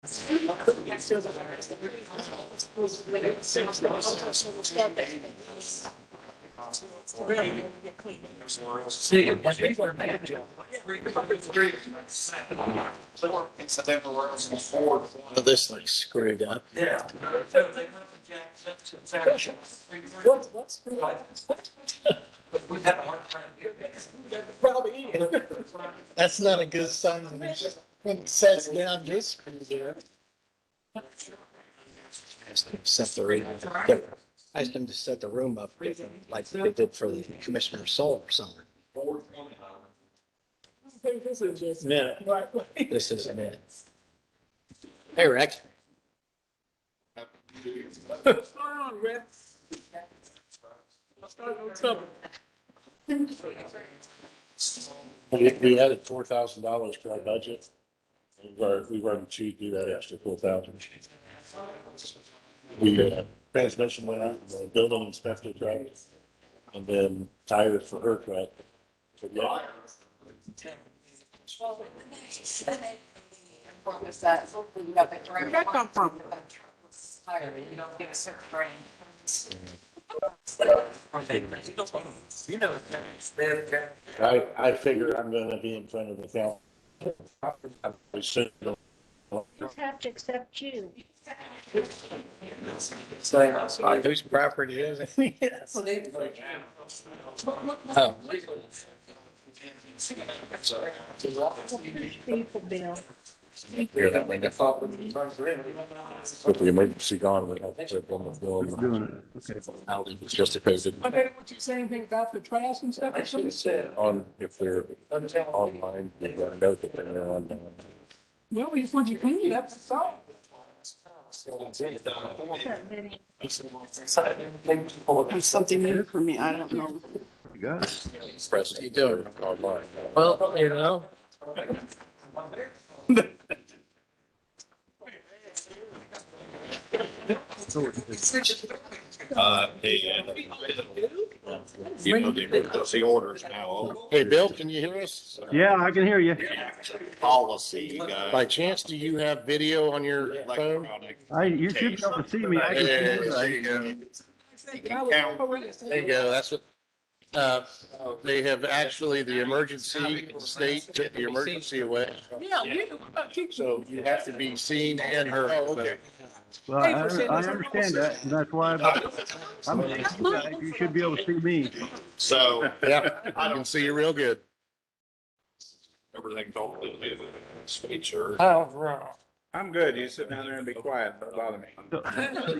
This looks screwed up. Yeah. That's not a good sign when it sets down just screwed there. Set the room. I asked them to set the room up like they did for the Commissioner Soul or something. This is just. Minute. This is a minute. Hey, Rick. What's going on, Rick? What's going on, trouble? We added $4,000 to our budget. We weren't to do that extra 4,000. The transmission went out, the building inspector truck, and then tires for her truck. So, yeah. Where'd that come from? I figure I'm gonna be in front of the council. We should go. Just have to accept you. Whose property is it? Yes. Oh. People bill. With the emergency gone, we have to on the bill. It's just a COVID Okay, what you saying anything about the trash and stuff? on, if they're online, we gotta note that they're online. Well, we just want you clean it up, that's all. There's something new for me, I don't know. Press You doing? online. Well, you know. The orders now. Hey, Bill, can you hear us? Yeah, I can hear you. Policy. By chance, do you have video on your phone? You should be able to see me. I can see you. There you go. There you go. That's what, they have actually, the emergency, the state took the emergency away. Yeah, we do. So you have to be seen and heard. Okay. Well, I understand that. And that's why I'm, you should be able to see me. So, yeah, I can see you real good. Everything totally sweet, sir. Oh, right. I'm good. You sit down there and be quiet. Don't bother me.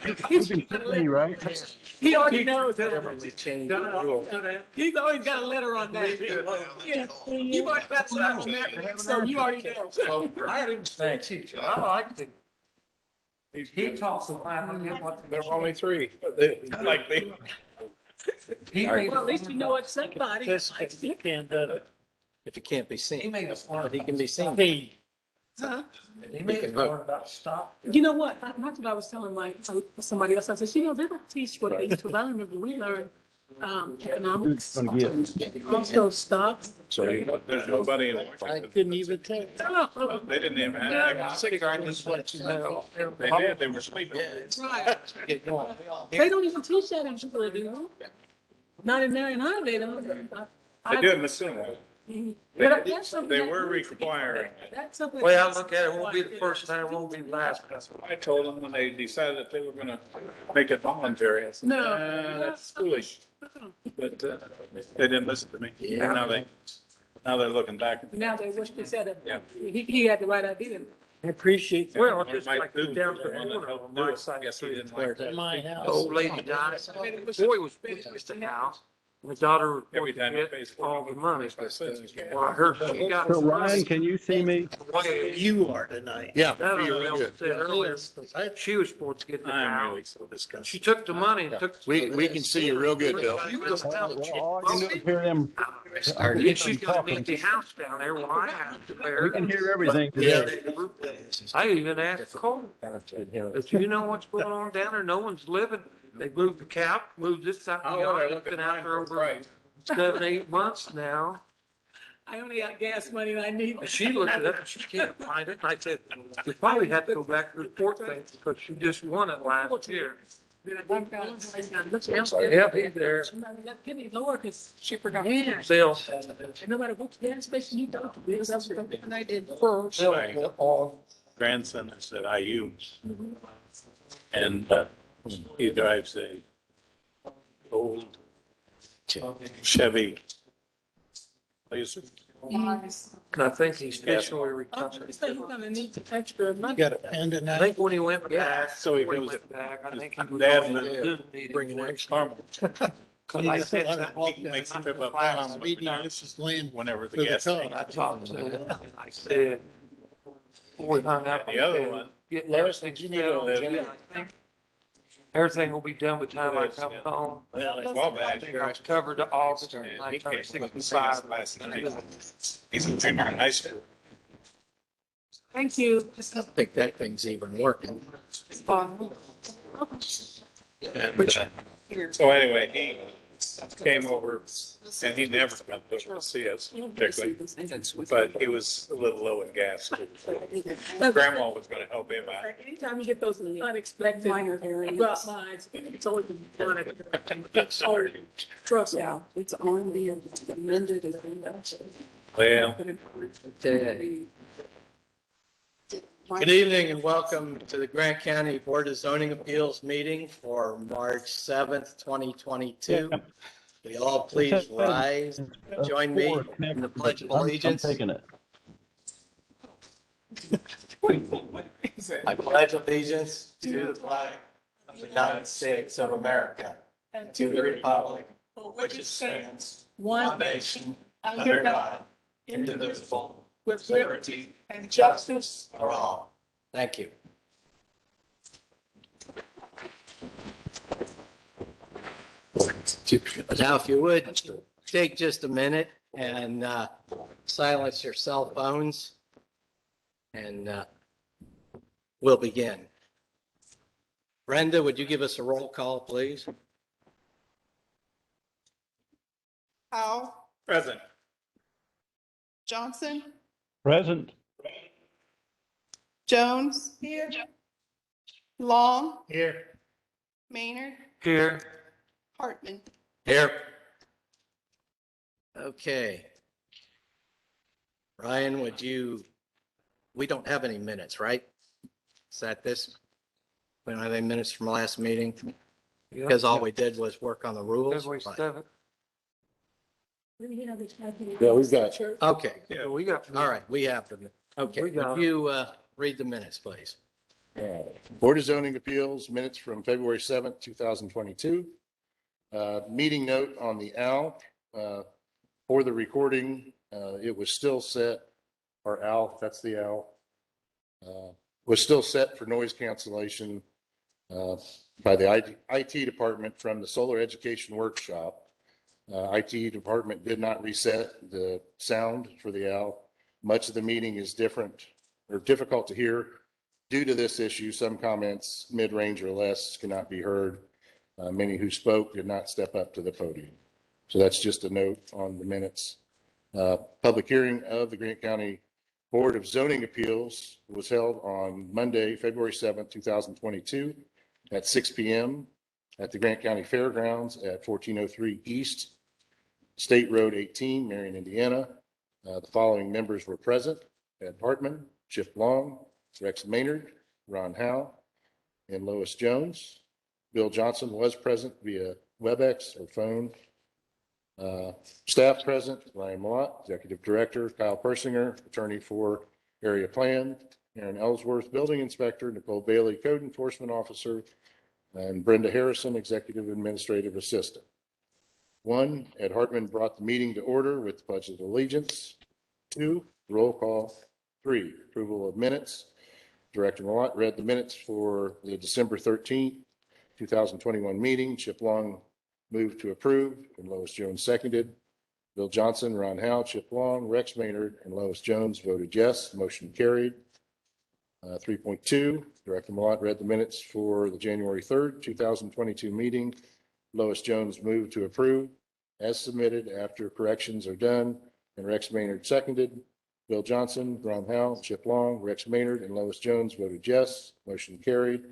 You can see me, right? He already knows that. Changed the rule. He's always got a letter on that. Yeah, you've already got a letter on that, so you already know. I didn't say teacher. I like it. He talks a lot. There were only three. They like me. Well, at least you know it's somebody. If you can't, if it can't be seen. He made a point. He can be seen. Huh? He made a point about stop. You know what? That's what I was telling somebody else. I said, you know, they don't teach what they used to. I remember we learned economics. Also stock. So There's nobody in I Washington. couldn't even tell. They didn't even have. They did. They were sleeping. Right. Get going. They don't even teach that in school, do they? Not in Marion, they don't. They do in Missoula. But that's something They that- were requiring. That's something. Well, I look at it, won't be the first time, won't be the last. That's what I told them when they decided that they were gonna make it voluntary. I said, No. "Nah, that's foolish." But, they didn't listen to me. And now they're looking back. Now they wish they said Yeah. it. He had the right idea. I appreciate. Well, just like the down the one that helped do it. I guess he didn't like that. My house. The old lady died. Boy was finished the house. My daughter Every time it pays get all the money. $0.45. Well, I heard she got. So Ryan, can you see me? You are tonight. Yeah. That you're was good. said earlier. She was supposed to get the I'm really house. so disgusted. She took the money and took. We can see you real good, Bill. All I can do is hear them. And she's got an empty house down there. Well, I have to We bear. can hear everything Yeah. today. I even asked Cole, if you know what's going on down there, no one's living. They moved the cow, moved this out. Oh, they're It's looking been out there over right. 7, 8 months now. I only got gas money and I need. And she looked it up and she can't find it. And I said, we probably have to go back to the court thing because she just won it last year. So, yeah, he's there. That penny lower because she forgot. Still. No matter what gas station you go to, because that's what I did. All. Grandson is at IU. And he drives a old Chevy Blazer. And I think he's officially retired. I think he's gonna need some extra money. Got a pen in I think when he went back, So he when he goes, went back, I think he was Dad on went the Zoom meeting. bringing an extra. Cause I said that. He makes a trip up town, whenever the gas. And I talked to him and I said, before we hung up. The other one, Get Lois, everything did you need to settled. live? Yeah, I think everything will be done by the time I come home. well, a while I back. think I was covered to August and I He turned came 65. last night. He's in junior high school. Thank you. I don't think that thing's even working. And, so anyway, he came over and he never come over to see us particularly, but he was a little low in gas. Grandma was gonna help him out. Anytime you get those unexpected minor drop lines, it's always fun. Oh, trust me. Yeah, it's on the amended agenda. Well, Good evening and welcome to the Grant County Board of Zoning Appeals meeting for March 7th, 2022. Will you all please rise, join me in the Pledge of Allegiance. I'm taking it. I pledge allegiance to the flag of the United States of America and to the republic for which it stands, one nation, under God, indivisible, with liberty and justice for all. Thank you. Now, if you would, take just a minute and silence your cell phones, and we'll begin. Brenda, would you give us a roll call, please? Powell, present. Johnson, Present. Jones. Long, Here. Maynard, Here, Hartman. Here. Okay. Ryan, we don't have any minutes, right? Is that this? We don't have any minutes from last meeting because all we did was work on the rules. February 7th. Yeah, we've got. Okay, Yeah, we got. all right, we have them. Okay, We got would you read the minutes, please? Board of Zoning Appeals minutes from February 7th, 2022. Meeting note on the OWL. For the recording, it was still set, or OWL, that's the OWL, was still set for noise cancellation by the IT department from the solar education workshop. IT department did not reset the sound for the OWL. Much of the meeting is different or difficult to hear. Due to this issue, some comments mid-range or less cannot be heard. Many who spoke did not step up to the podium. So that's just a note on the minutes. Public hearing of the Grant County Board of Zoning Appeals was held on Monday, February 7th, 2022 at 6 p.m. at the Grant County Fairgrounds at 1403 East State Road 18, Marion, Indiana. The following members were present: Ed Hartman, Chip Long, Rex Maynard, Ron Howe, and Lois Jones. Bill Johnson was present via WebEx or phone. Staff present: Ryan Mott, Executive Director; Kyle Persinger, Attorney for Area Plan; Aaron Ellsworth, Building Inspector; Nicole Bailey, Code Enforcement Officer; and Brenda Harrison, Executive Administrative Assistant. 1, Ed Hartman brought the meeting to order with the Pledge of Allegiance. 2, roll call. 3, approval of minutes. Director Mott read the minutes for the December 13th, 2021 meeting. Chip Long moved to approve and Lois Jones seconded. Bill Johnson, Ron Howe, Chip Long, Rex Maynard, and Lois Jones voted yes. Motion carried. 3.2, Director Mott read the minutes for the January 3rd, 2022 meeting. Lois Jones moved to approve as submitted after corrections are done and Rex Maynard seconded. Bill Johnson, Ron Howe, Chip Long, Rex Maynard, and Lois Jones voted yes. Motion carried.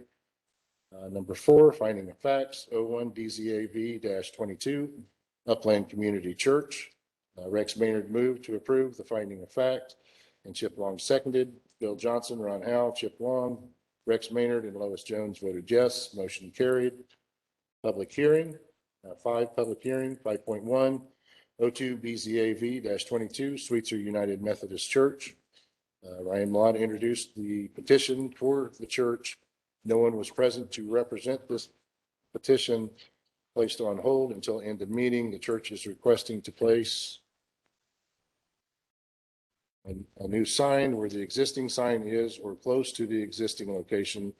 Number 4, finding of facts, 01 BZAV-22, Upland Community Church. Rex Maynard moved to approve the finding of fact, and Chip Long seconded. Bill Johnson, Ron Howe, Chip Long, Rex Maynard, and Lois Jones voted yes. Motion carried. Public hearing, 5, public hearing, 5.1, 02 BZAV-22, Sweetser United Methodist Church. Ryan Malott introduced the petition for the church. No one was present to represent this petition, placed on hold until end of meeting. The church is requesting to place a new sign where the existing sign is or close to the existing location.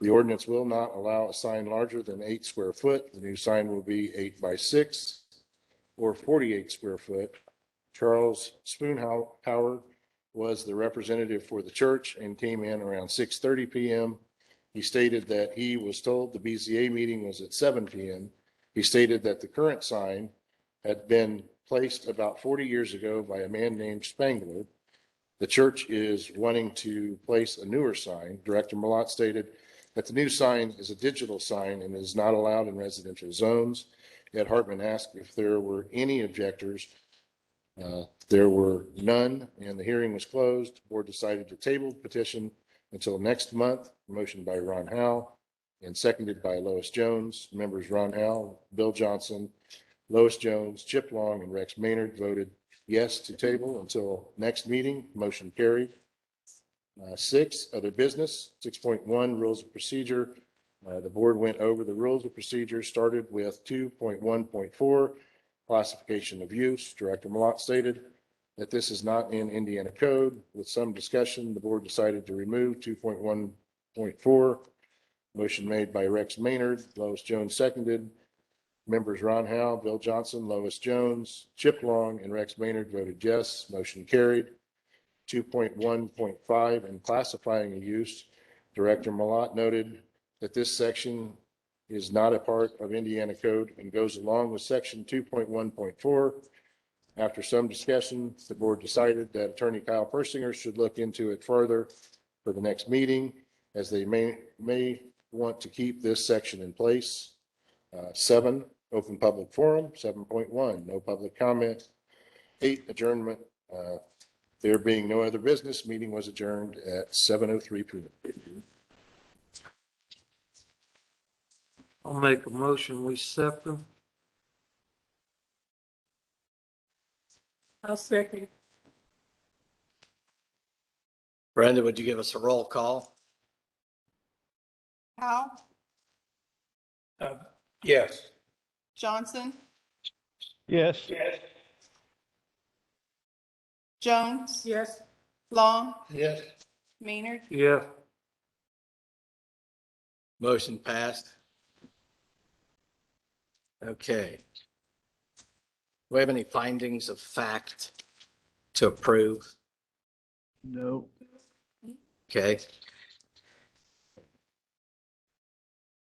The ordinance will not allow a sign larger than 8 square foot. The new sign will be 8 by 6 or 48 square foot. Charles Spoonhour was the representative for the church and came in around 6:30 p.m. He stated that he was told the BZA meeting was at 7 p.m. He stated that the current sign had been placed about 40 years ago by a man named Spangler. The church is wanting to place a newer sign. Director Malott stated that the new sign is a digital sign and is not allowed in residential zones. Ed Hartman asked if there were any objectors. There were none, and the hearing was closed. The board decided to table the petition until next month. Motion by Ron Howe and seconded by Lois Jones. Members Ron Howe, Bill Johnson, Lois Jones, Chip Long, and Rex Maynard voted yes to table until next meeting. Motion carried. 6, other business. 6.1, rules of procedure. The board went over the rules of procedure, started with 2.1.4, classification of use. Director Malott stated that this is not in Indiana code. With some discussion, the board decided to remove 2.1.4. Motion made by Rex Maynard, Lois Jones seconded. Members Ron Howe, Bill Johnson, Lois Jones, Chip Long, and Rex Maynard voted yes. Motion carried. 2.1.5, and classifying a use. Director Malott noted that this section is not a part of Indiana code and goes along with section 2.1.4. After some discussion, the board decided that Attorney Kyle Persinger should look into it further for the next meeting, as they may want to keep this section in place. 7, open public forum. 7.1, no public comment. 8, adjournment. There being no other business, meeting was adjourned at 7:03 p.m. I'll make a motion, we accept them. I'll second. Brenda, would you give us a roll call? Howe, Yes. Johnson, Yes. Jones, Yes. Long, Yes. Maynard, Yeah, Motion passed. Okay. Do we have any findings of fact to approve? No. Okay.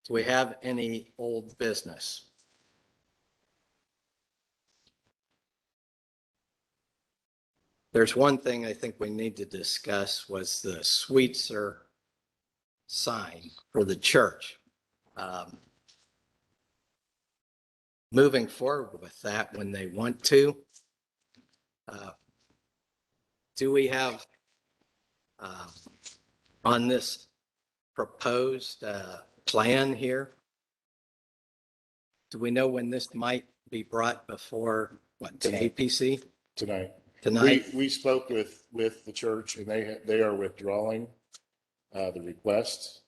Do we have any old business? There's one thing I think we need to discuss was the Sweetser sign for the church. Moving forward with that when they want to, do we have on this proposed plan here? Do we know when this might be brought before, what, the APC Tonight. tonight? We spoke with the church, and they are withdrawing the request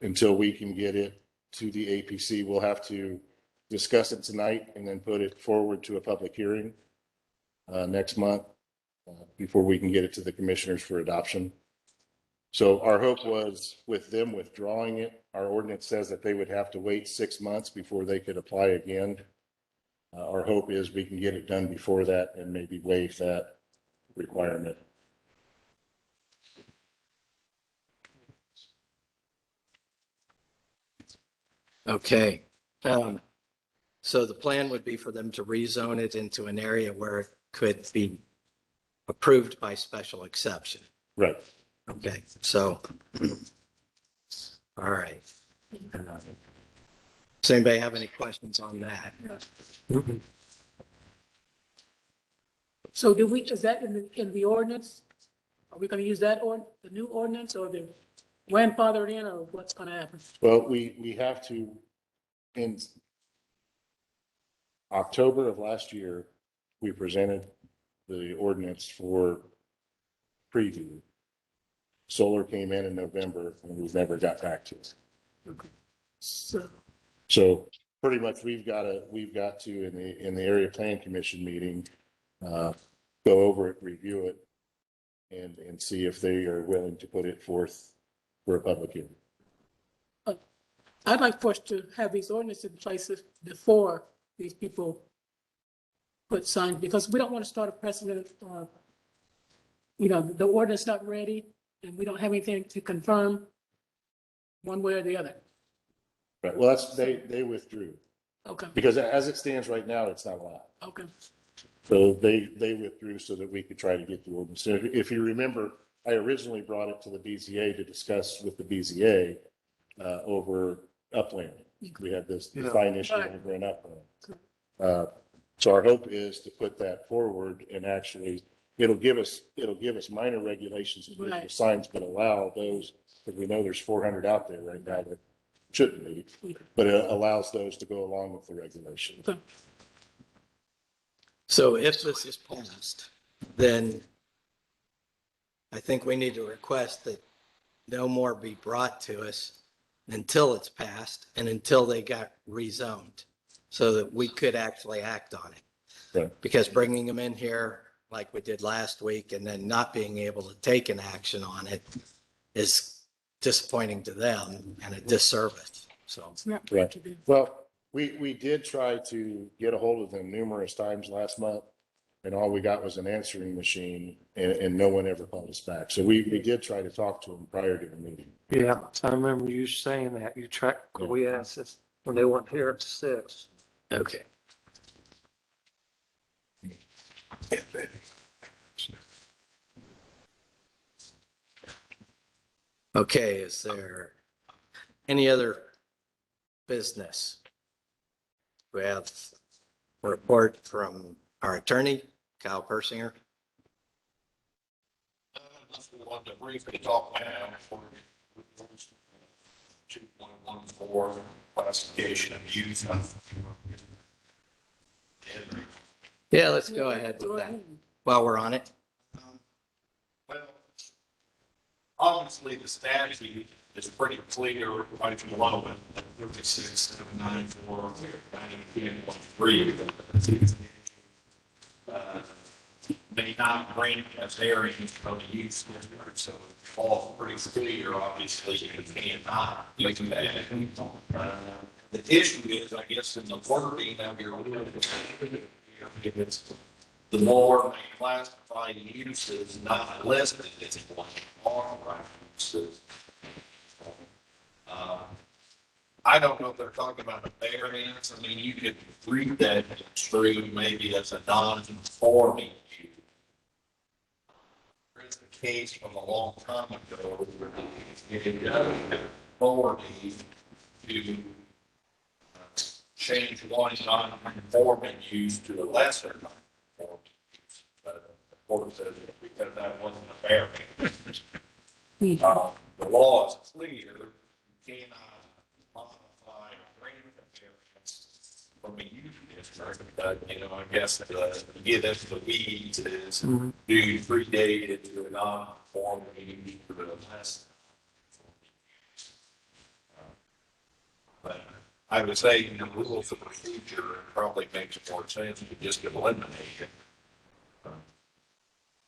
until we can get it to the APC. We'll have to discuss it tonight and then put it forward to a public hearing next month before we can get it to the commissioners for adoption. So our hope was with them withdrawing it, our ordinance says that they would have to wait 6 months before they could apply again. Our hope is we can get it done before that and maybe waive that requirement. Okay. So the plan would be for them to rezone it into an area where could be approved by special exception. Right. Okay, so, all right. Does anybody have any questions on that? So is that in the ordinance? Are we gonna use that the new ordinance or the grandfathered in, or what's gonna happen? Well, we have to, in October of last year, we presented the ordinance for preview. Solar came in November and we've never got back to it. So, So pretty much we've got to in the area plan commission meeting, go over it, review it, and see if they are willing to put it forth for a public hearing. I'd like for us to have these ordinances in places before these people put signs, because we don't want to start a precedent, the ordinance not ready and we don't have anything to confirm one way or the other. Right, well, they withdrew, Okay, because as it stands right now, it's not allowed. okay. So they withdrew so that we could try to get the ordinance. So if you remember, I originally brought it to the BZA to discuss with the BZA over upland. We had this fine issue Right. over in upland. So our hope is to put that forward and actually, it'll give us minor regulations of visual Right. signs, but allow those, because we know there's 400 out there right now that shouldn't be, but it allows those to go along with the regulation. Okay. So if this is passed, then I think we need to request that no more be brought to us until it's passed and until they got rezoned, so that we could actually act on it. Right. Because bringing them in here like we did last week and then not being able to take an action on it is disappointing to them and a disservice. So, It's not Right. to be- Well, we did try to get a hold of them numerous times last month, and all we got was an answering machine, and no one ever called us back. So we did try to talk to them prior to the meeting. Yeah, I remember you saying that. You tracked, we asked this when they weren't here at 6. okay. Okay, is there any other business? We have a report from our attorney, Kyle Persinger. Just wanted to briefly talk about 2.14 classification of youth. Yeah, let's go ahead with that while we're on it. Well, obviously the statute is pretty clear right below it, 36,794, 90.3. May not grant as areas from the youth district, so it's all pretty clear, obviously, you cannot do that. The issue is, I guess, in the wording of your ordinance, it's the more classified uses not listed as one authorized uses. I don't know if they're talking about a variance. I mean, you could read that through maybe as a non-conforming use. There's a case from a long time ago where the authority to change one non-conforming use to a lesser non-conforming use. But the court says because that wasn't a variance. The law is clear, you cannot modify or grant a variance from a use district, but, I guess the get into the weeds is do you predate it to a non-conforming use to a less. But I would say, rules of procedure probably makes more sense to just eliminate it.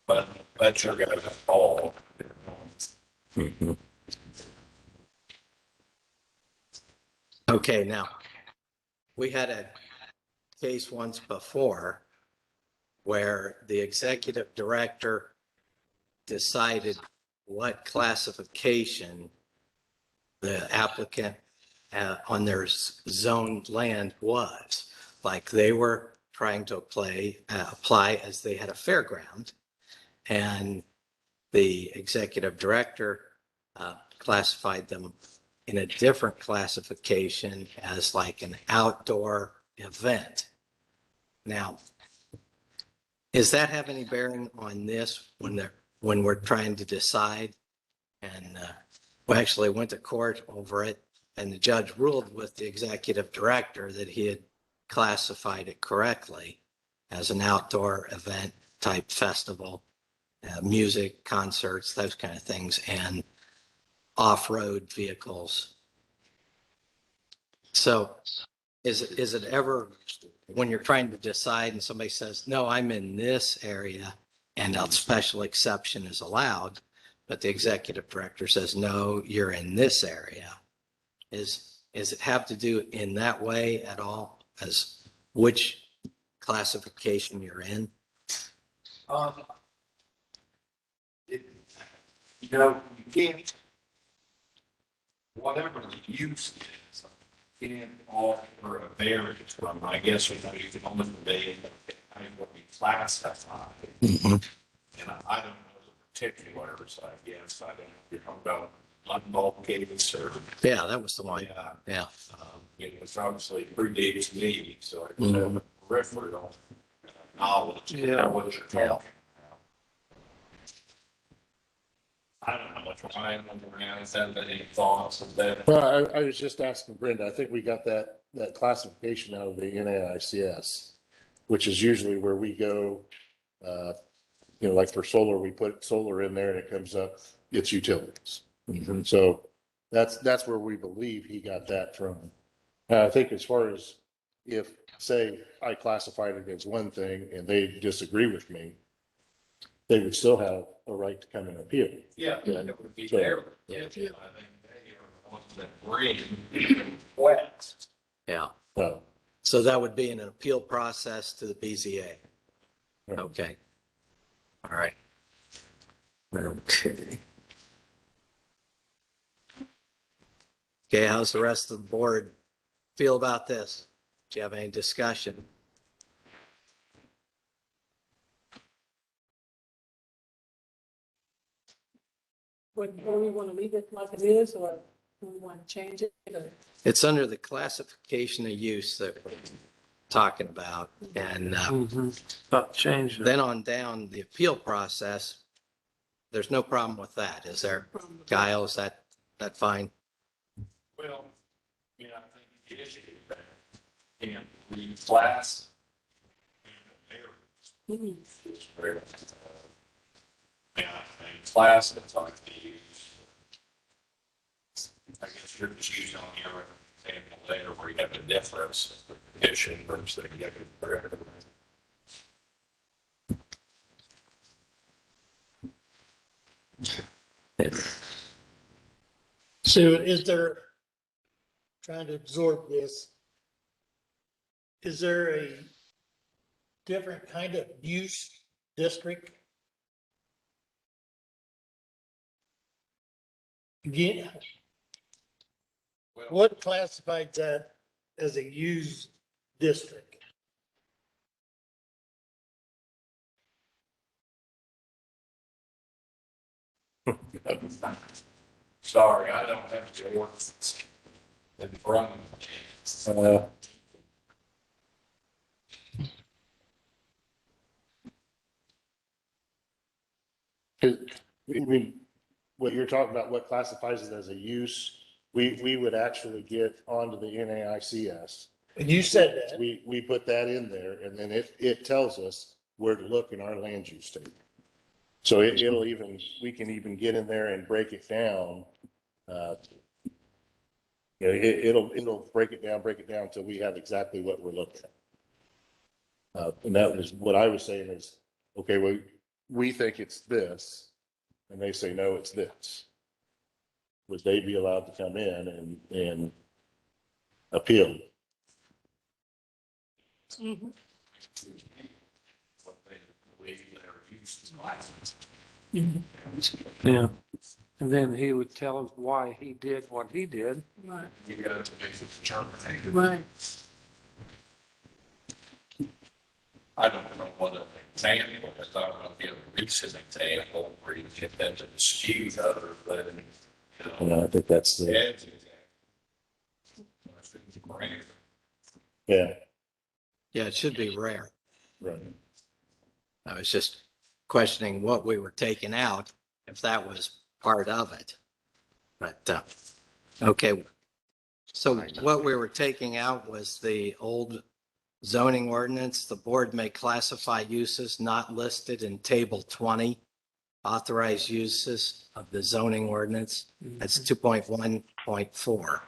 But that's your guys' call. Okay, now, we had a case once before where the executive director decided what classification the applicant on their zoned land was. Like they were trying to apply as they had a fairground. And the executive director classified them in a different classification as like an outdoor event. Now, does that have any bearing on this when we're trying to decide? And we actually went to court over it, and the judge ruled with the executive director that he had classified it correctly as an outdoor event type festival, music, concerts, those kind of things, and off-road vehicles. So is it ever, when you're trying to decide and somebody says, no, I'm in this area and a special exception is allowed, but the executive director says, no, you're in this area. Is it have to do in that way at all as which classification you're in? You know, you can't, whatever the use is, you can't offer a variance from, I guess, you know, you can only be, I mean, what we classify. Mm-hmm. And I don't know the particulars, I guess, I don't, you know, about unbulked or. Yeah, that was the one. Yeah. It was obviously predates me, so I Mhm. have a peripheral knowledge Yeah. of what you're talking about. I don't know much Ryan has had any thoughts of that. Well, I was just asking Brenda, I think we got that classification out of the NAICS, which is usually where we go, you know, like for solar, we put solar in there and it comes up, it's utilities. So that's where we believe he got that from. I think as far as if, say, I classified it as one thing and they disagree with me, they would still have a right to come and appeal. Yeah, it would be So- there. Yeah. I think they are the ones that bring wet. Yeah. Well, So that would be an appeal process to the BZA. Right. Okay. All right. Okay. Okay, how's the rest of the board feel about this? Do you have any discussion? But do we want to leave it like it is, or do we want to change it? Or- It's under the classification of use that we're talking about. And About changing it. then on down the appeal process, there's no problem with that, is there? Kyle, is that fine? Well, yeah, I think the issue is that and the class. Mhm. Yeah, and class, that's like the. I guess you're just using on your example there where you have a difference petition versus the executive director. So is there, trying to absorb this, is there a different kind of use district? Again, what classifies that as a use district? Sorry, I don't have the ordinance in front of me. I mean, what you're talking about, what classifies it as a use, we would actually get onto the NAICS. And you said that. We put that in there and then it tells us where to look in our land use table. So it'll even, we can even get in there and break it down. You know, it'll break it down till we have exactly what we're looking at. And that was what I was saying is, okay, well, we think it's this, and they say, no, it's this. Would they be allowed to come in and appeal? Mhm. What they believe their use is licensed. Mhm. Yeah. And then he would tell us why he did what he did. Right, You got to make a determination. right. I don't know what an example, is. I'm gonna give a recent example where you get that to dispute other than, you know, I think that's the, Ed's example. yeah, Yeah, it should be rare. right. I was just questioning what we were taking out, if that was part of it. But, okay. So what we were taking out was the old zoning ordinance. The board may classify uses not listed in table 20, authorized uses of the zoning ordinance. That's 2.1.4.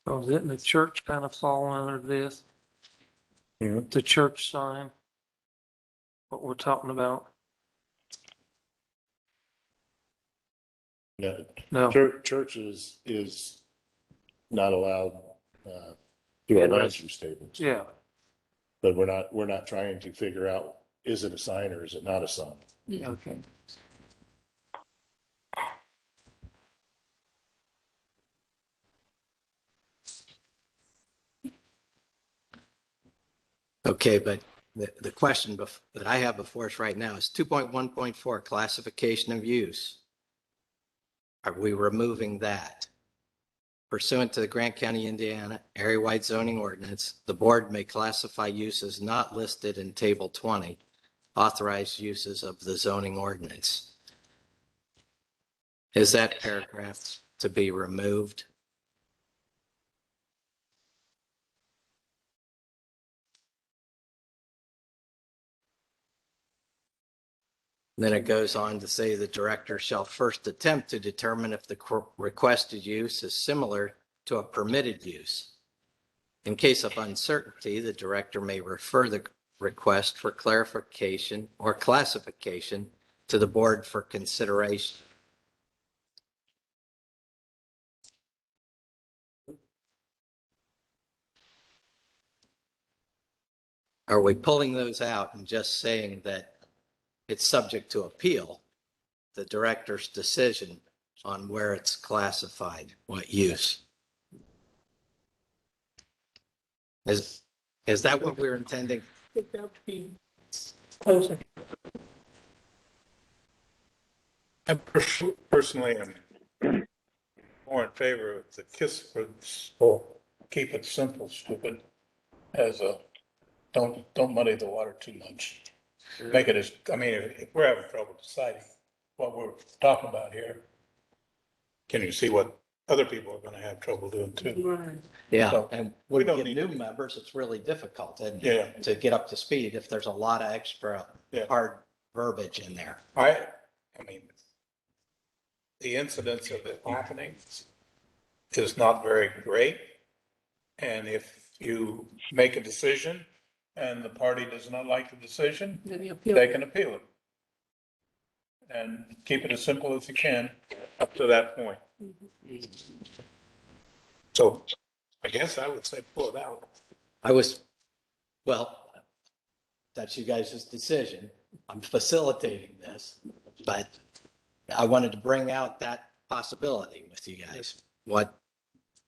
So didn't the church kind of fall under this? Mhm. The church sign? What we're talking about? Yeah, No. church is not allowed, through our land use tables. Yeah. But we're not trying to figure out, is it a sign or is it not a sign? Okay. Okay, but the question that I have before us right now is 2.1.4, classification of use. Are we removing that? Pursuant to the Grant County, Indiana area-wide zoning ordinance, the board may classify uses not listed in table 20, authorized uses of the zoning ordinance. Is that paragraph to be removed? Then it goes on to say the director shall first attempt to determine if the requested use is similar to a permitted use. In case of uncertainty, the director may refer the request for clarification or classification to the board for consideration. Are we pulling those out and just saying that it's subject to appeal, the director's decision on where it's classified, what use? Is that what we're intending? I think that would be closer. I personally am more in favor of the KISS principle, keep it simple, stupid, as a, don't muddy the water too much. Make it as, I mean, if we're having trouble deciding what we're talking about here, can you see what other people are gonna have trouble doing too? Right. Yeah, So, and we when don't you get need new members, it's really difficult, isn't Yeah. it? To get up to speed if there's a lot of extra Yeah. hard verbiage in there. I mean, the incidence of it happening is not very great. And if you make a decision and the party does not like the decision, Then the appeal. they can appeal it. And keep it as simple as you can up to that point. So I guess I would say pull it out. Well, that's you guys' decision. I'm facilitating this, but I wanted to bring out that possibility with you guys.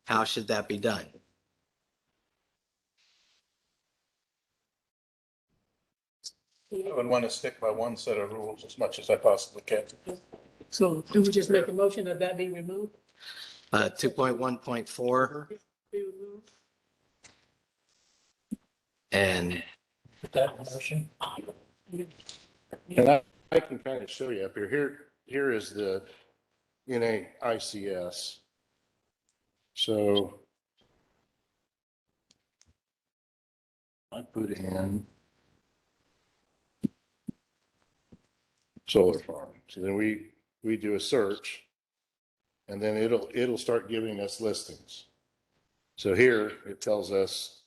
How should that be done? I would want to stick by one set of rules as much as I possibly can. So do we just make a motion that that be removed? 2.1.4 Be removed? and That motion. And I can kind of show you up here. Here is the NAICS. So I put in solar farm. So then we do a search and then it'll start giving us listings. So here it tells us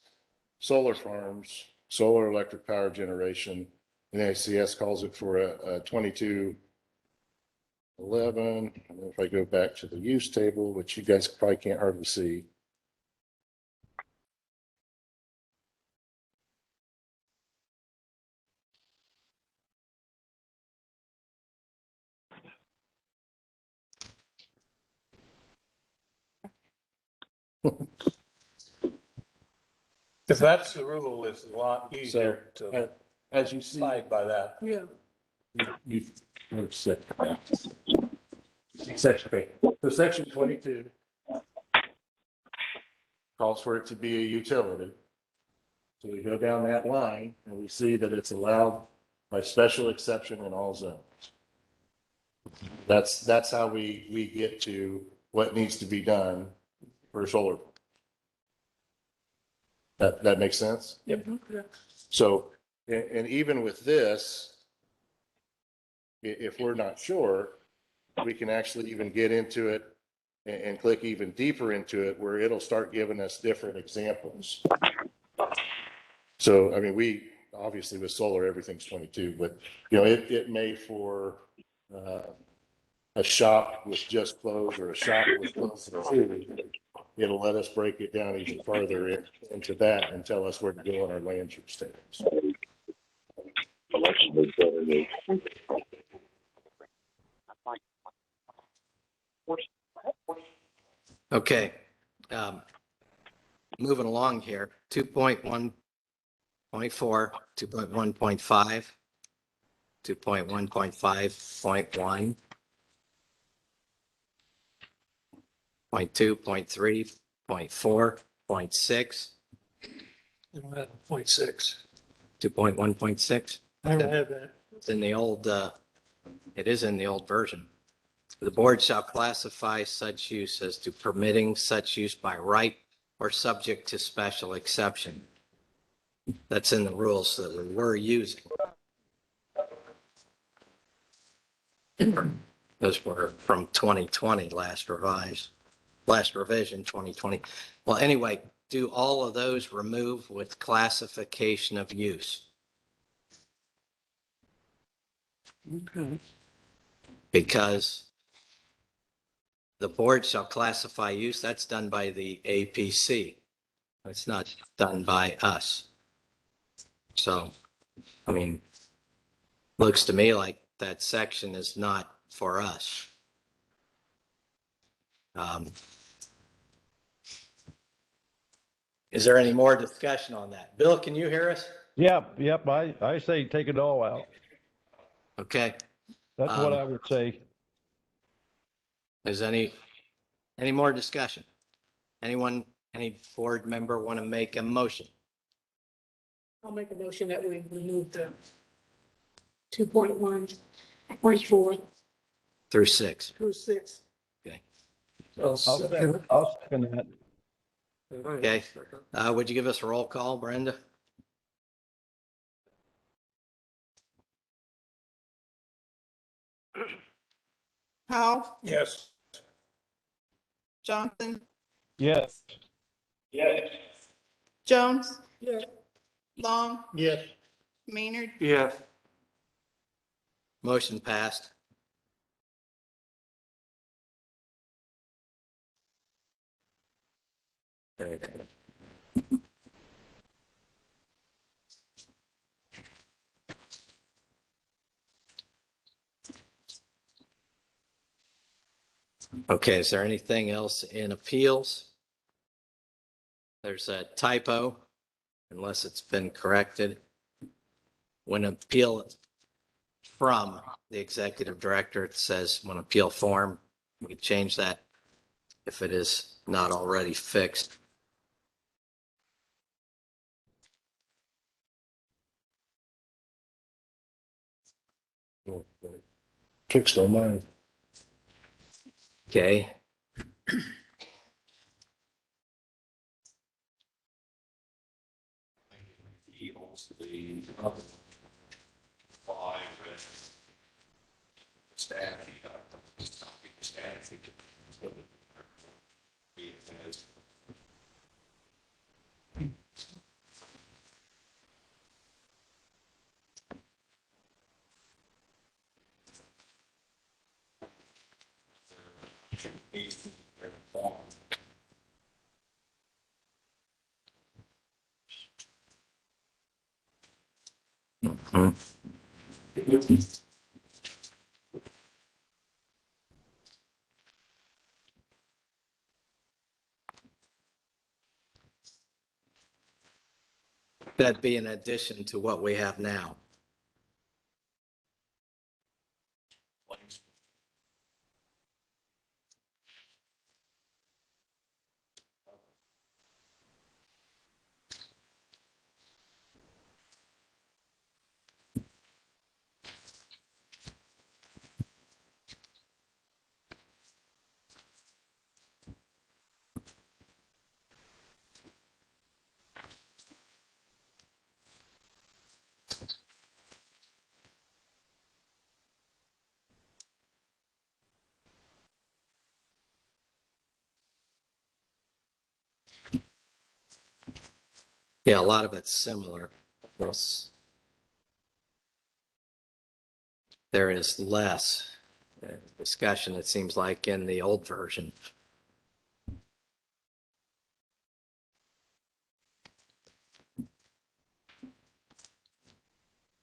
solar farms, solar electric power generation. NAICS calls it for a 2211. And if I go back to the use table, which you guys probably can't hardly see. If that's the rule, it's a lot easier So, to as you see, abide by that. Yeah. you, section 22 calls for it to be a utility. So we go down that line and we see that it's allowed by special exception in all zones. That's how we get to what needs to be done for solar. That makes sense? Yep. Yeah. So, and even with this, if we're not sure, we can actually even get into it and click even deeper into it where it'll start giving us different examples. So, I mean, we, obviously with solar, everything's 22, but it may for a shop with just clothes or a shop with clothes and food, it'll let us break it down even farther into that and tell us where to go on our land use statements. Okay. Moving along here, 2.1.4, 2.1.5, 2.1.5.1, point 2, point 3, point 4, point 6, I don't have 0.6. 2.1.6. I don't have that. It's in the old, it is in the old version. The board shall classify such use as to permitting such use by right or subject to special exception. That's in the rules that we were using. Those were from 2020, last revision 2020. Well, anyway, do all of those remove with classification of use? Okay. Because the board shall classify use, that's done by the APC. It's not done by us. So, I mean, looks to me like that section is not for us. Is there any more discussion on that? Bill, can you hear us? Yep, I say take it all out. Okay. That's what I would say. Is any more discussion? Anyone, any board member want to make a motion? I'll make a motion that we remove the 2.1.4 Through 6. through 6. Okay. I'll second that. Okay. Would you give us a roll call, Brenda? Powell, Yes. Johnson, Yes. Jones, Yeah. Long, Yes. Maynard, Yeah. Motion passed. Okay, is there anything else in appeals? There's a typo, unless it's been corrected. When appeal from the executive director, it says when appeal form, we can change that if it is not already fixed. Fixed on mine. Okay. Equals the five and staff. Hmm. That'd be in addition to what we have now. Yeah, a lot of it's similar. Yes. There is less discussion, it seems like, in the old version.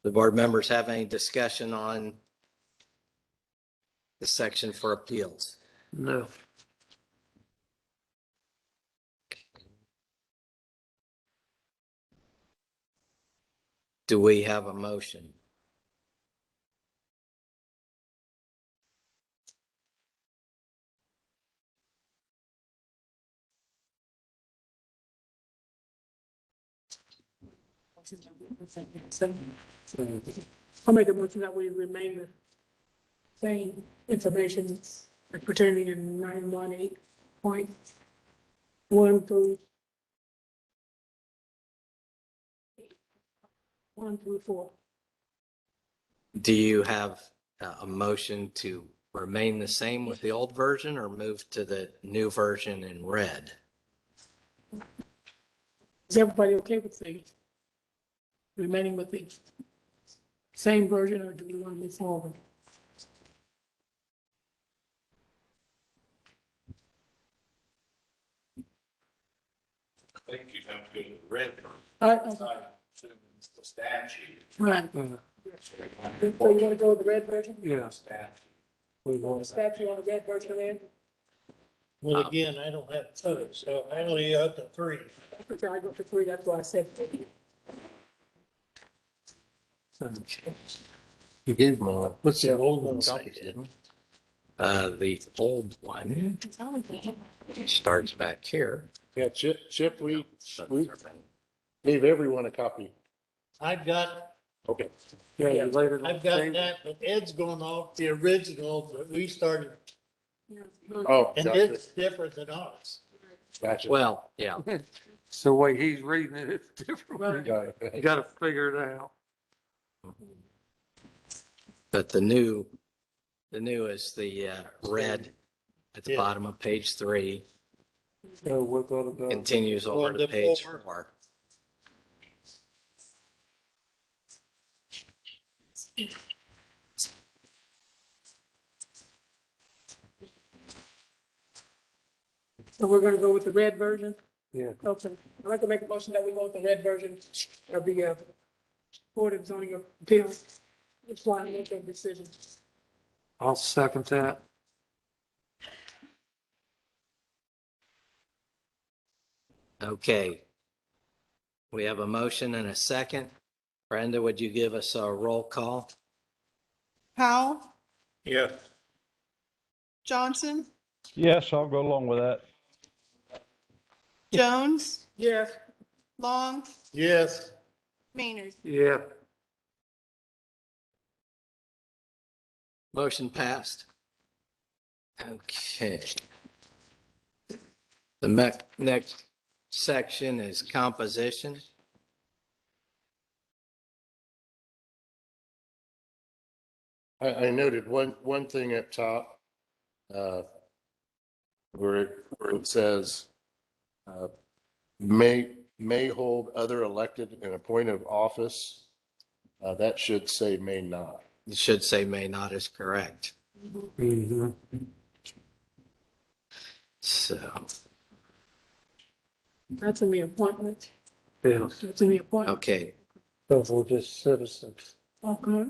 The board members have any discussion on the section for appeals? No. Do we have a motion? I'll make a motion that we remain the same information pertaining in 918.1 through 1 through 4. Do you have a motion to remain the same with the old version or move to the new version in red? Is everybody okay with the remaining with the same version, or do we want to move forward? I think you have to go to the red. I- It's the statute. Right. So you want to go with the red version? Yeah. We The want statute on the red version then? Well, again, I don't have two, so I only up to three. Okay, I go to 3, that's why I said. You gave them a, what's the old one? The old one starts back here. Yeah, Chip, we gave everyone a copy. I've got, Okay. Yeah, you later. I've got that, but Ed's going off the original that we started, Oh, and gotcha, it's different than ours. gotcha. Well, yeah, So the way he's reading it, it's different. Right. Got it. You gotta figure it out. but the new is the red at the Yeah. bottom of page 3, So we're gonna go. continues over Well, to the page four. 4. So we're going to go with the red version? Yeah. Okay. I'd like to make a motion that we go with the red version of the Board of Zoning Appeals. That's why I make that decision. I'll second that. Okay. We have a motion and a second. Brenda, would you give us a roll call? Powell, Yeah. Johnson, Yes, I'll go along with that. Jones, Yes. Long, Yes, Maynard. Yeah. Motion passed. Okay. The next section is composition. I noted one thing up top, where it says, may hold other elected and appointed office. That should say may not. It should say may not is correct. Mm-hmm. So, That's in the appointment. Yeah. That's in the appointment. okay. So we're just citizens. Okay.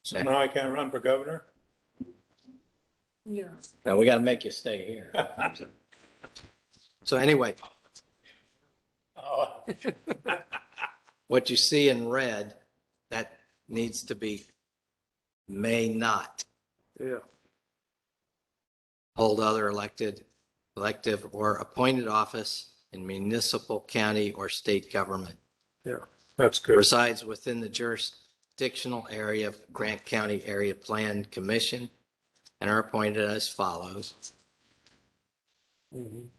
So now I can't run for governor? Yeah. Now we got to make you stay here. So anyway, Oh, what you see in red, that needs to be may not Yeah. hold other elective or appointed office in municipal, county, or state government. Yeah. That's good. Resides within the jurisdictional area of Grant County Area Plan Commission and are appointed as follows. Mhm.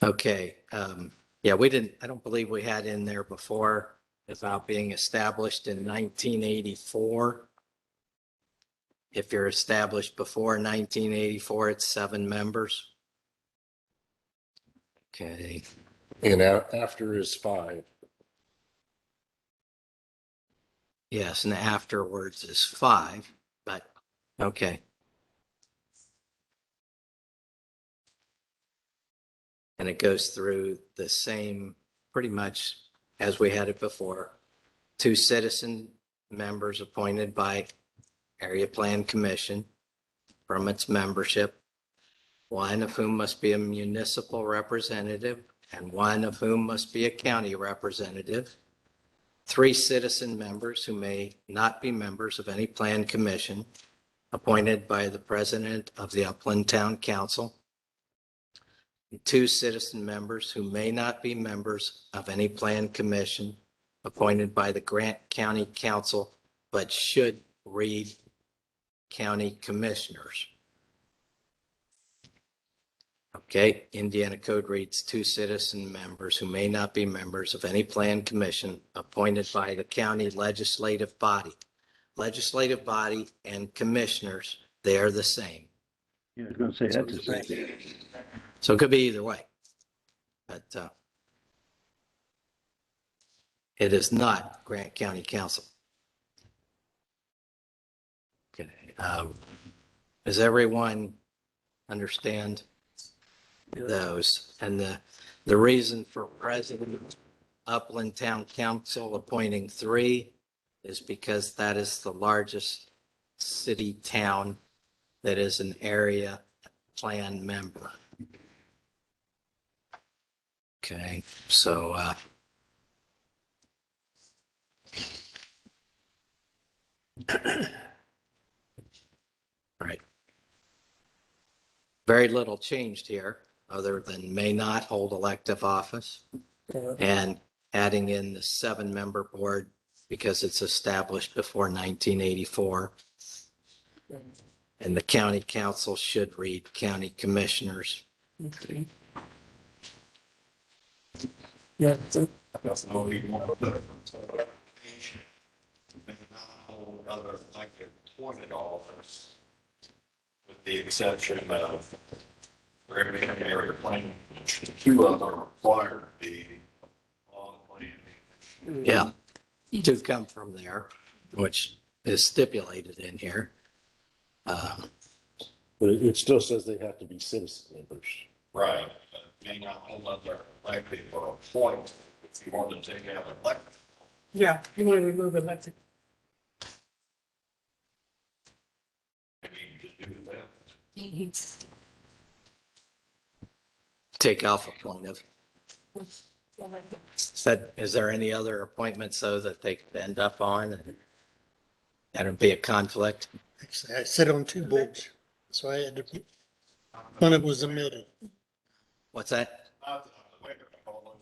Okay, yeah, I don't believe we had in there before about being established in 1984. If you're established before 1984, it's 7 members. Okay, And after is 5. yes, and afterwards is 5, but, okay. And it goes through the same, pretty much as we had it before. 2 citizen members appointed by Area Plan Commission from its membership, 1 of whom must be a municipal representative and 1 of whom must be a county representative. 3 citizen members who may not be members of any plan commission appointed by the president of the Upland Town Council. 2 citizen members who may not be members of any plan commission appointed by the Grant County Council, but should read county commissioners. Okay, Indiana Code reads 2 citizen members who may not be members of any plan commission appointed by the county legislative body. Legislative body and commissioners, they are the same. Yeah, I was gonna say, that's the same. So it could be either way. But it is not Grant County Council. Okay. Does everyone understand those? And the reason for President Upland Town Council appointing 3 is because that is the largest city town that is an area plan member. Okay, so right. Very little changed here, other than may not hold elective office and adding in the 7-member board because it's established before 1984. And the county council should read county commissioners. Okay. Yeah. That's no even more difference. Whole other elected appointed office, with the exception of Grant County Area Plan, 2 of them are required to be on the plan. Yeah, you do come from there, which is stipulated in here. But it still says they have to be citizen members. Right, but may not hold up their elected or appointed if you want to take out elected. Yeah, you want to remove elected. Maybe you could do that. Take off appointed. Is there any other appointments though that they could end up on? That'd be a conflict. actually, I sit on 2 boards, so I had to, when it was omitted. What's that? Not that I'm aware of, although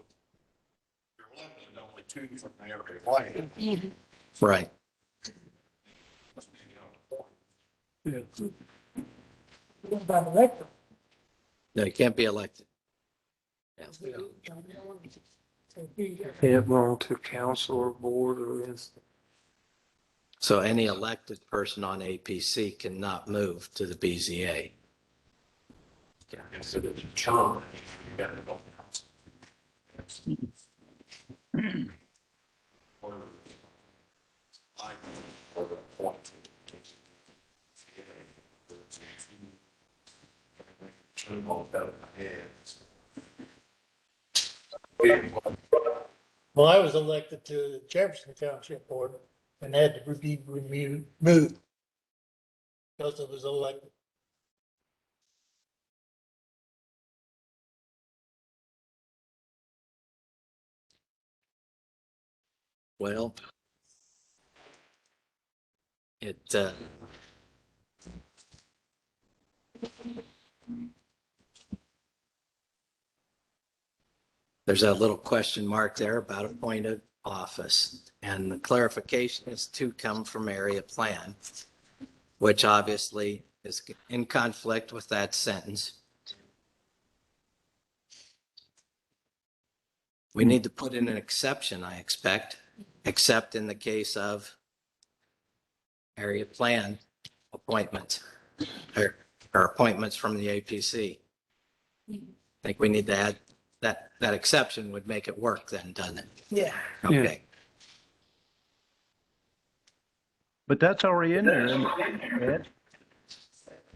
you're limited to only 2 from the area plan. Right. Must be the only point. Yeah. What about elected? No, you can't be elected. Yeah. Can't belong to council or board or anything. So any elected person on APC cannot move to the BZA. Yes, it is a charge. You got to go. Or the point. Should have all got it in my hands. Well, I was elected to the Jefferson Township Board and had to be removed because it was elected. Well, it, there's a little question mark there about appointed office. And the clarification is to come from area plan, which obviously is in conflict with that sentence. We need to put in an exception, I expect, except in the case of area plan appointments or appointments from the APC. I think we need to add that exception would make it work then, doesn't it? Yeah. Okay. But that's already in there, isn't it, Ed?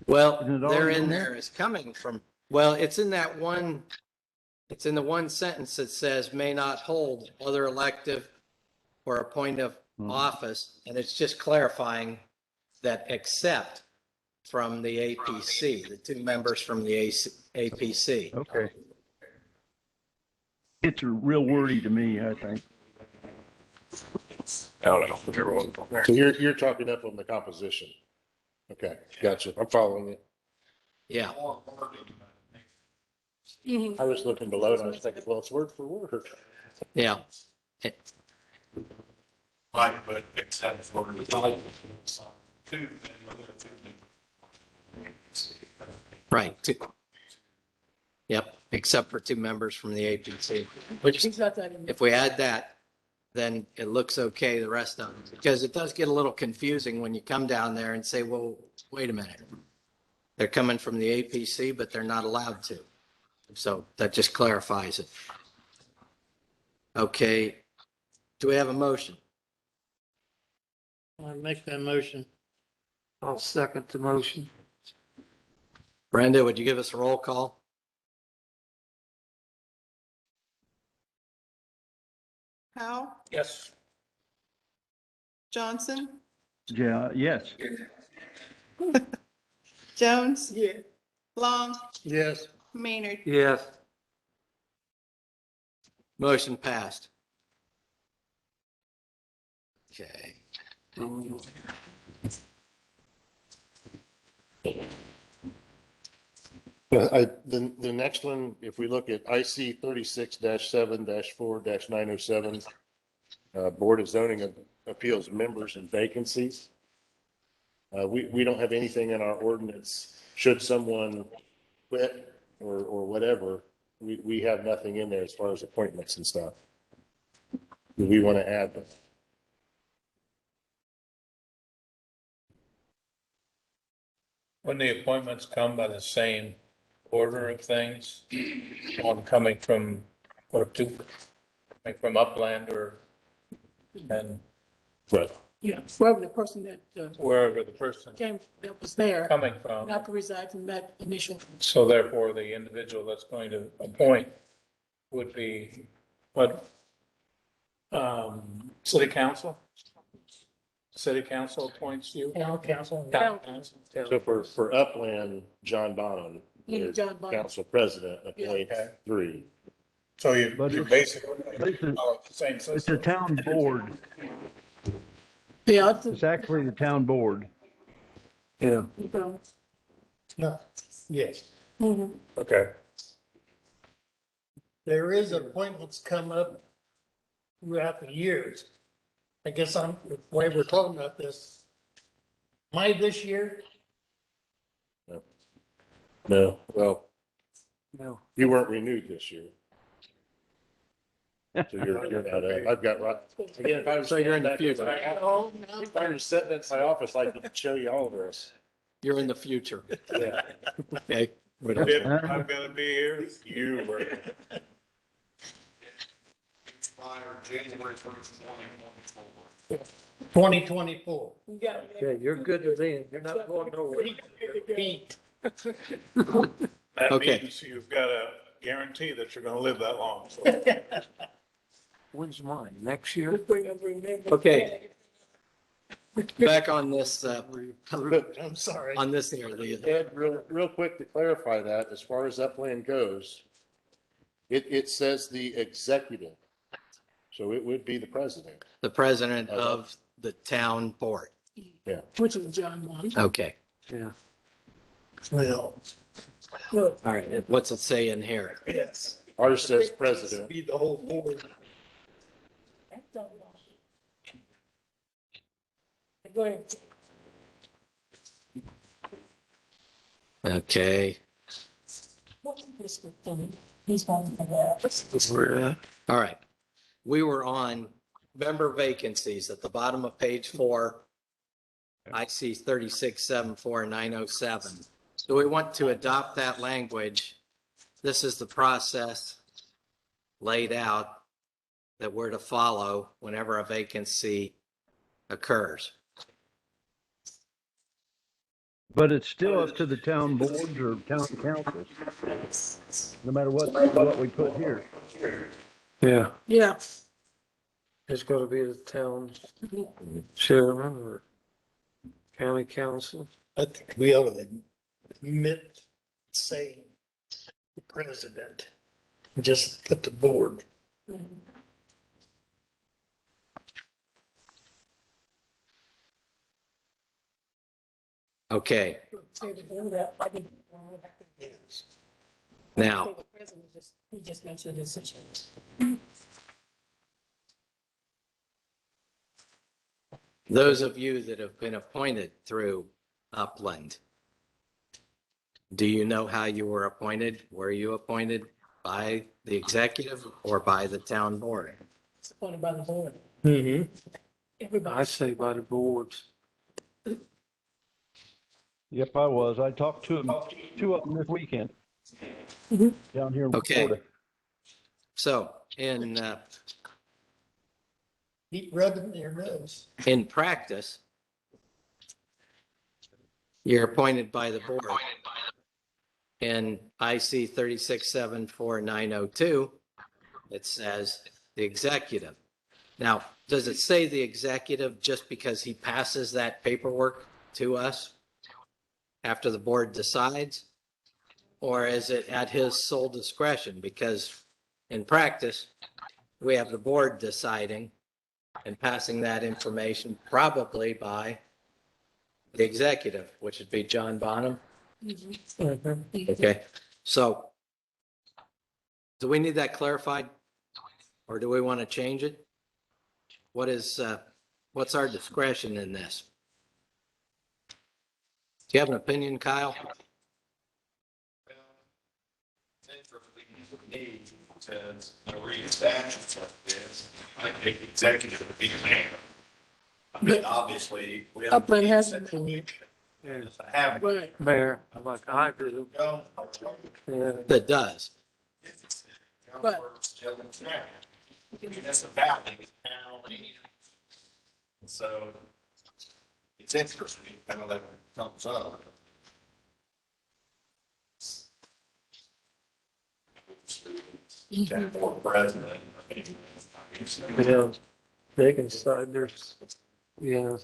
Well, Isn't it they're already in in there is coming from, well, it's in that one, it's in the one sentence that says may not hold other elective or appointed office. And it's just clarifying that except from the APC, the two members from the APC. Okay. It's real wordy to me, I think. I don't know. Whichever one. So you're talking up on the composition. Okay, gotcha. I'm following you. Yeah. I was looking below and I was thinking, well, it's word for word. Yeah. Right, but except for the two. Right. Yep. Except for two members from the APC, which He's got that in there. if we add that, then it looks okay, the rest of them, because it does get a little confusing when you come down there and say, well, wait a minute. They're coming from the APC, but they're not allowed to. So that just clarifies it. Okay. Do we have a motion? I make that motion. I'll second the motion. Brenda, would you give us a roll call? Powell, Yes. Johnson, Yeah, yes. Jones, Yeah. Long, Yes. Maynard. Yes. Motion passed. Okay. The next one, if we look at IC 36-7-4-907, Board of Zoning Appeals members and vacancies. We don't have anything in our ordinance. Should someone quit or whatever, we have nothing in there as far as appointments and stuff. Do we want to add them? When the appointments come by the same order of things, one coming from, or two, coming from Upland and Right. Yeah, whoever the person that wherever the person came, that was there, coming from. not to reside from that initial. So therefore, the individual that's going to appoint would be what? City council? City council appoints you? Town council. Town Council. So for Upland, John Bonham, Yeah, is John Bonham. council president, appoints Okay. 3. So you But it's- basically it's a- follow the same It's a system. town board. Yeah, It's actually the town board. Yeah. No, yes. Okay. There is appointments come up throughout the years. I guess the way we're talking about this, May this year, No, well, No. you weren't renewed this year. So you're not, I've got, again, if I was. So you're in the future. If I was sitting in my office, I could show you all this. You're in the future. Yeah. Okay. We don't- If I'm gonna be here, you were. Expired January 1st, 2024. 2024. Yeah, you're good to me. You're not going nowhere. Pete. That Okay. means you've got a guarantee that you're gonna live that long. So When's mine? Next year? Okay. Back on this, I'm sorry. on this here, the, Ed, real quick to clarify that, as far as Upland goes, it says the executive So it would be the president. The president of the town board. Which is John Bottom. Okay. Yeah. Well, Look, All right. What's it say in here? yes. Ours says president. Be the whole board. that's John Bottom. Go ahead. Okay. What's this thing? He's going to that. Where at? All right. We were on member vacancies at the bottom of page 4. I see 3674907. So we want to adopt that language. This is the process laid out that we're to follow whenever a vacancy occurs. But it's still up to the town boards or town councils, no matter what we put here. Yeah, Yeah. it's gotta be the town chairman or county council. I think we ought to admit saying the president, just put the board. Okay. Say to do that, I think. Now, The president he just makes a decision. those of you that have been appointed through Upland, do you know how you were appointed? Were you appointed by the executive or by the town board? It's appointed by the board. Mm-hmm. Everybody. I say by the boards. Yep, I was. I talked to them, two of them this weekend. Down here in Okay. Florida. So Keep rubbing your nose. in practice, you're appointed by the board. In IC 3674902, it says the executive. Now, does it say the executive just because he passes that paperwork to us after the board decides? Or is it at his sole discretion? Because in practice, we have the board deciding and passing that information probably by the executive, which would be John Bonham. Okay, so do we need that clarified? Or do we want to change it? What's our discretion in this? Do you have an opinion, Kyle? Need to reestablish like this, I think the executive would be the mayor. I mean, obviously. we have- Upland has. Have. Right. Mayor, like I do. Go. Yeah. That does. But- I mean, that's a valley. So it's interesting, kind of like it comes up. Town board president. I mean, Yeah, they can decide there's, yeah.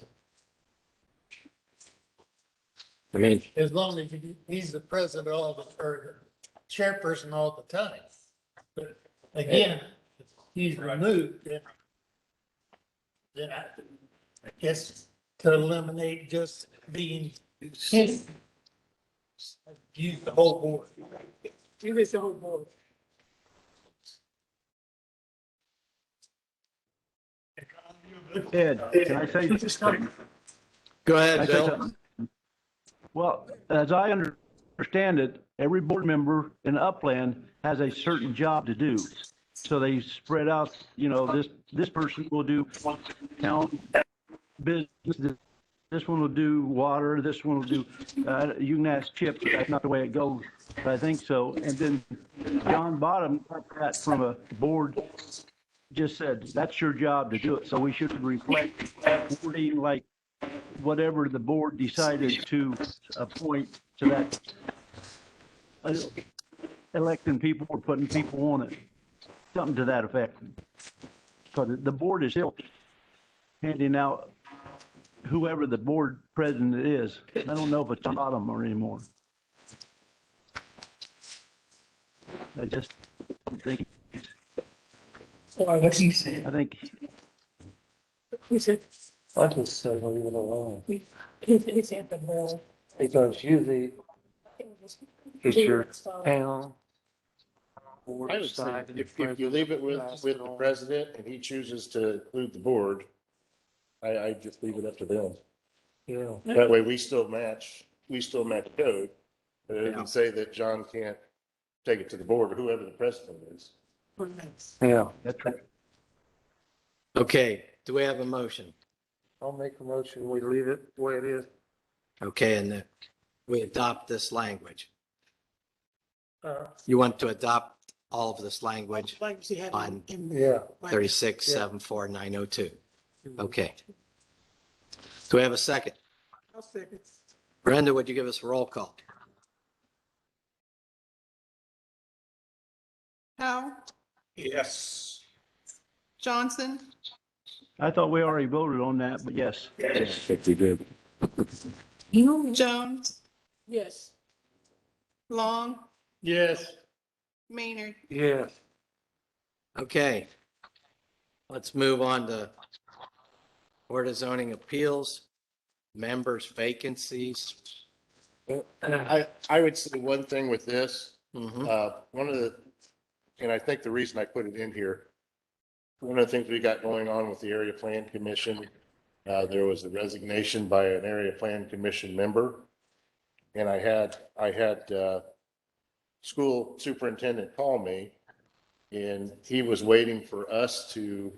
I mean, As long as he's the president all the, or chairperson all the time. But again, if he's removed, then I guess to eliminate just being his, use the whole board. You get the whole board. Ed, can I say something? go Can I ahead, say Bill. something? Well, as I understand it, every board member in Upland has a certain job to do. So they spread out, this person will do town business, this one will do water, this one will do, you can ask Chip, but that's not the way it goes. But I think so. And then John Bottom, that from a board, just said, that's your job to do it. So we should reflect wording like whatever the board decided to appoint to that electing people or putting people on it, something to that effect. So the board is still handing out whoever the board president is. I don't know if it's on bottom or anymore. I just think Or what he said. I think He said, I just say leave it alone, he said the whole. because usually it's your town. I would say if you leave it with the president and he chooses to include the board, I just leave it up to them. Yeah. That way we still match code. But it Yeah. doesn't say that John can't take it to the board or whoever the president is. Yeah. that's right. Okay, do we have a motion? I'll make a motion, we leave it the way it is. Okay, and that we adopt this language. Uh, You want to adopt all of this language Like he had on Yeah. 3674-902? Okay. Do we have a second? I'll second. Brenda, would you give us a roll call? Howe, Yes. Johnson, I thought we already voted on that, but yes. Jones, Yes. Long, Yes. Maynard. Yes. Okay. Let's move on to Board of Zoning Appeals, members vacancies. I would say one thing with this, Mhm. one of the, and I think the reason I put it in here, one of the things we got going on with the Area Plan Commission, there was a resignation by an Area Plan Commission member. And I had school superintendent call me, and he was waiting for us to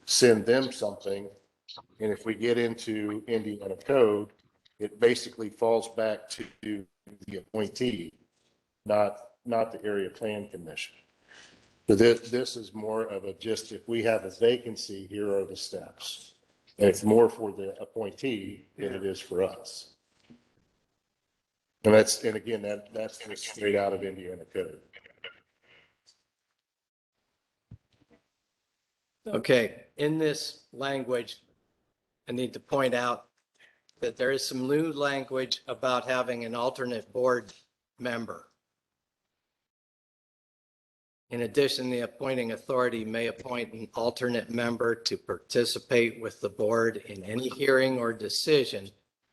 send them something. And if we get into Indiana code, it basically falls back to the appointee, not the Area Plan Commission. So this is more of a just, if we have a vacancy, here are the steps. And it's more for the appointee than it is for us. And again, that's just straight out of Indiana code. Okay, in this language, I need to point out that there is some new language about having an alternate board member. In addition, the appointing authority may appoint an alternate member to participate with the board in any hearing or decision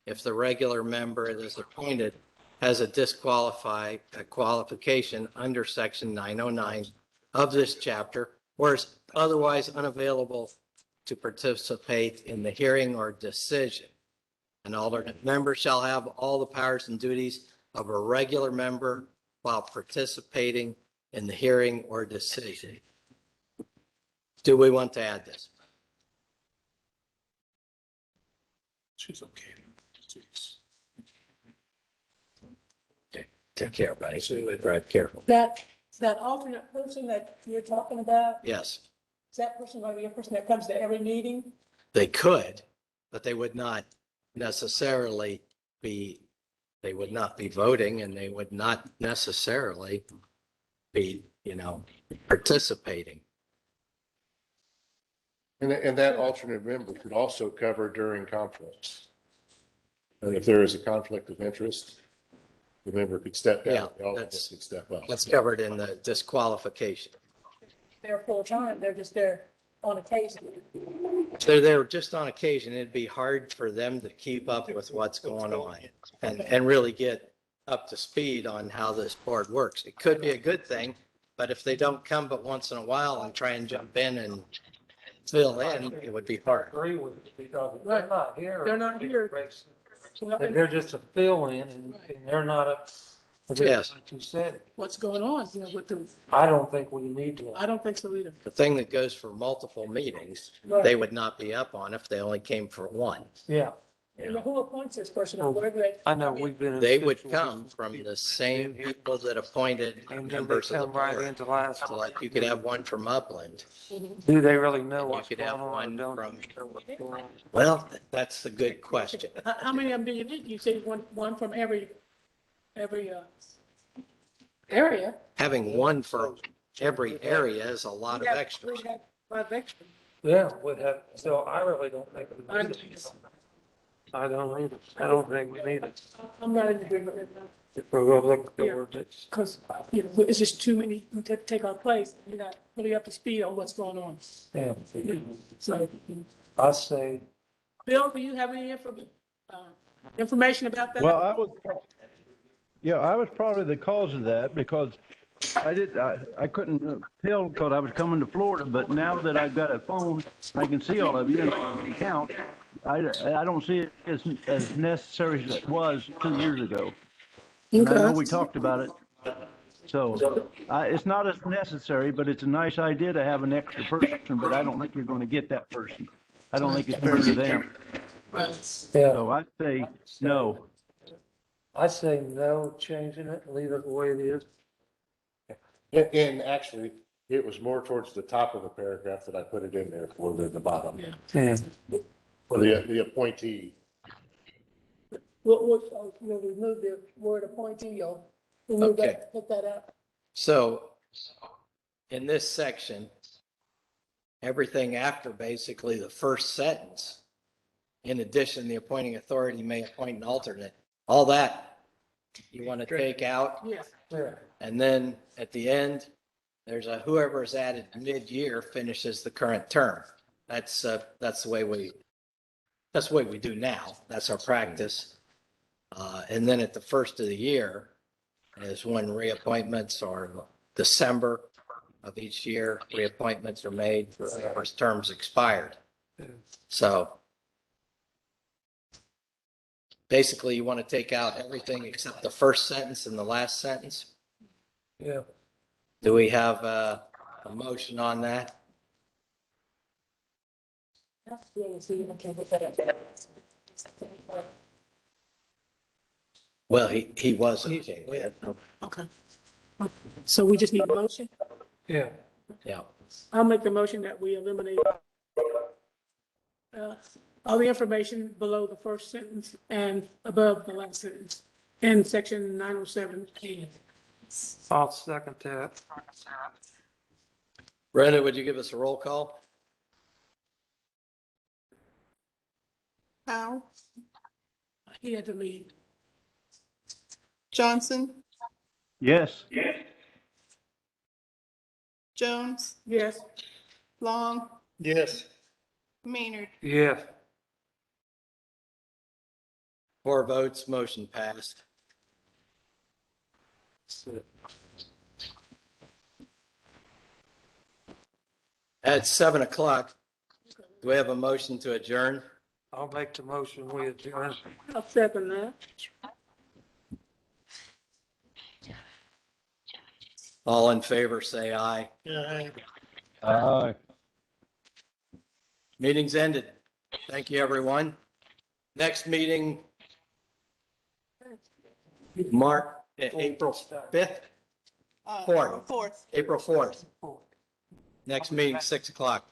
if the regular member that is appointed has a qualification under section 909 of this chapter, or is otherwise unavailable to participate in the hearing or decision. An alternate member shall have all the powers and duties of a regular member while participating in the hearing or decision. Do we want to add this? She's okay. Okay, take care, buddy. Drive careful. That alternate person that you're talking about, Yes, is that person going to be a person that comes to every meeting? they could, but they would not necessarily be, they would not be voting, and they would not necessarily be, participating. And that alternate member could also cover during conflicts. And if there is a conflict of interest, the member could step Yeah, down, the alternate that's- could step up. That's covered in the disqualification. They're full time, they're just there on occasion. So they're just on occasion, it'd be hard for them to keep up with what's going on and really get up to speed on how this board works. It could be a good thing, but if they don't come but once in a while and try and jump in and fill in, it would be hard. Agree with you, because if Right. they're not here. They're not here. They're just a fill-in and they're not a. Yes. Like you said, What's going on, with the, I don't think we need to. I don't think so either. The thing that goes for multiple meetings, they would not be up on if they only came for one. Yeah, And who appoints this person, or whatever they? I know we've been. in They would situations come from the same people that appointed And then they members of the come right board. into last. So like you could have one from Upland. Do they really know You what's could going have on? or one don't from- they know what's going on? Well, that's the good question. How many of them do you need? You say one from every area. Having one for every area is a lot of extras. We have five extra. Yeah, would have, so I really don't think. we I'm- need to. I don't think we need it. I'm not in agreement with that. If we're gonna look at the Yeah. ordinance. Because, it's just too many to take our place. You're not really up to speed on what's going on. Yeah. So, I say, Bill, do you have any information about that? Well, I was probably the cause of that because I couldn't tell because I was coming to Florida, but now that I've got a phone, I can see all of you and I can count. I don't see it as necessary as it was 2 years ago. And I know we talked about it. So, it's not as necessary, but it's a nice idea to have an extra person, but I don't think you're going to get that person. I don't think it's fair to them. yeah, So I'd say no. I say no, changing it, leave it the way it is. And actually, it was more towards the top of the paragraph that I put it in there for than the bottom. Yeah. For the appointee. We'll remove the word appointee, or remove Okay. that, take that out. So in this section, everything after basically the first sentence, in addition, the appointing authority may appoint an alternate, all that you want to take out. Yes. And then at the end, there's a whoever is added mid-year finishes the current term. That's the way we do now. That's our practice. And then at the first of the year is when reappointments are December of each year, reappointments are made for whoever's terms expired. So basically you want to take out everything except the first sentence and the last sentence. Yeah. Do we have a motion on that? Well, he was okay with it. Okay. So we just need a motion? Yeah. Yeah. I'll make the motion that we eliminate all the information below the first sentence and above the last sentence in section 907. I'll second that. Brenda, would you give us a roll call? Powell, He had to leave. Johnson, Yes. Jones, Yes. Long, Yes. Maynard. Yeah. 4 votes, motion passed. At 7:00, do we have a motion to adjourn? I'll make the motion, we adjourn. I'll second that. All in favor, say aye. Aye. Meeting's ended. Thank you, everyone. Next meeting, April 5th, Uh, 4th. Fourth. April 4th. Next meeting, 6:00.